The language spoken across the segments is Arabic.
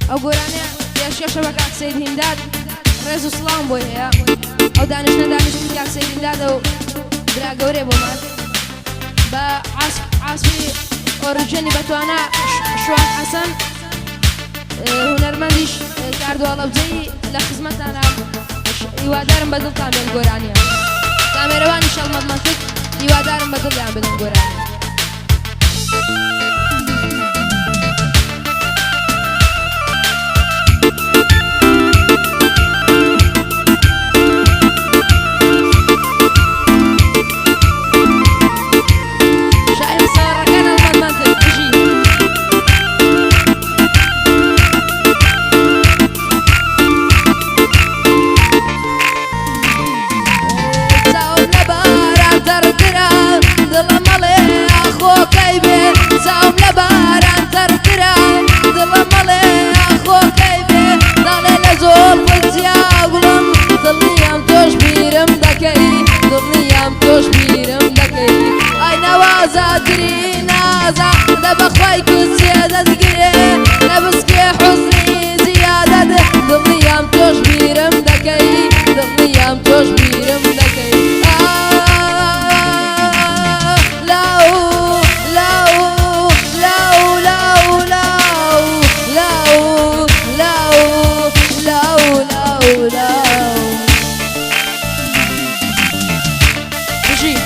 ئەو گۆرانەیە پێشکەشە بە کاک سەید هینداد ڕێز و سڵام بۆی هەیە ئەو دانیشتە دانیشتی کاک سەید هیندادە و برا گەورەی بۆمان بە عاسپی ئۆریجینی بەتوانە شوان حەسەن هونەرمەندیش کاردووەڵەبجەی لە خزمەتانە هیوادارم بەدڵتان بێن گۆرانیە کامێرەوانی شەڵمەتمەتک هیوادارم بەدڵیان بێن گۆرانیە بخوای کسیه دزگیره نبسکی حزنی زیاده دلیم توش بیرم دکی دلیم توش بیرم دکی لاو لاو لاو لاو لاو لاو لاو لاو لاو بشی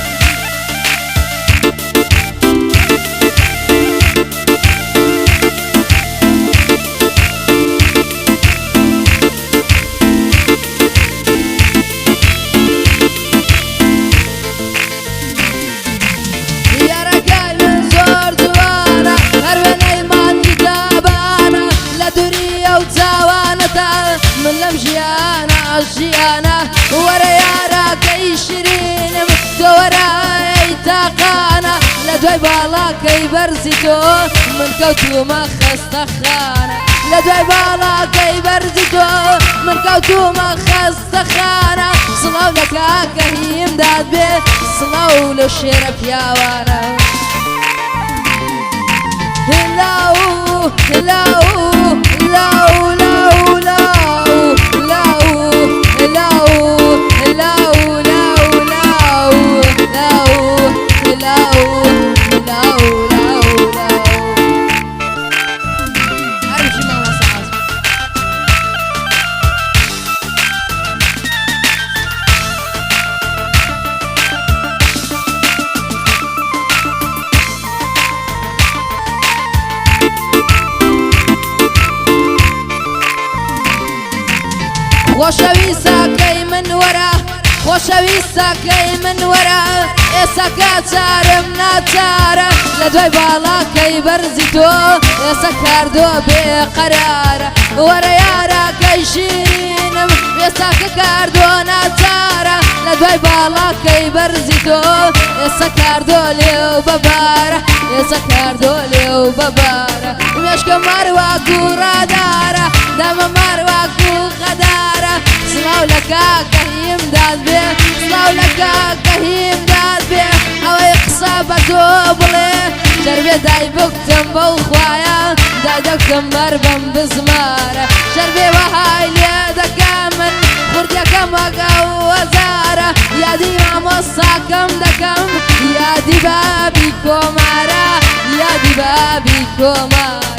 ژیانە وەرە یارە کەی شیرینم دۆرای تاقانە لە دوای باڵاکەی بەرزی تۆ من کەوتومە خەستەخانە لە دوای باڵاکەی بەرزی تۆ من کەوتومە خەستەخانە سڵاو لە کاکە هیمداد بێ سڵاو لە شێرە پیاوانە لاو لاو لاو لاو لاو خۆشەویستەکەی من وەرە خۆشەویستەکەی من وەرە ئێستا چارم ناچارە لە دوای باڵاکەی بەرزی تۆ ئێستا کاردووە بێقەرارە وەرە یارەکەی شیرینم ئێستا کە کاردووە ناچارە لە دوای باڵاکەی بەرزی تۆ ئێستا کاردووە لێو بەبارە ئێستا کاردووە لێو بەبارە مێشکە مەرواک و ڕادارە دەمە مەرواک و خەدارە سڵاو لە کاکە هیمداد بێ سڵاو لە کاکە هیمداد بێ ئەوەی قسە بە تۆ بڵێ شەربێ دای بکتم بەو خوایە دای دەکتم بەر بەم بزمارە شەربێ وەهای لێ دەکا من خوردیەکەم وەگە وەزارە یادی مامۆستاکەم دەکەم یادی بابی کۆمارە یادی بابی کۆمارە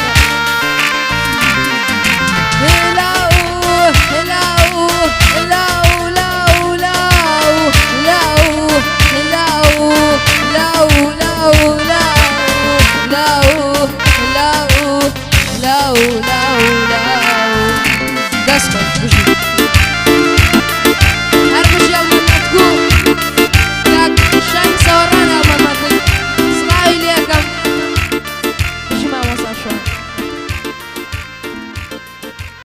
no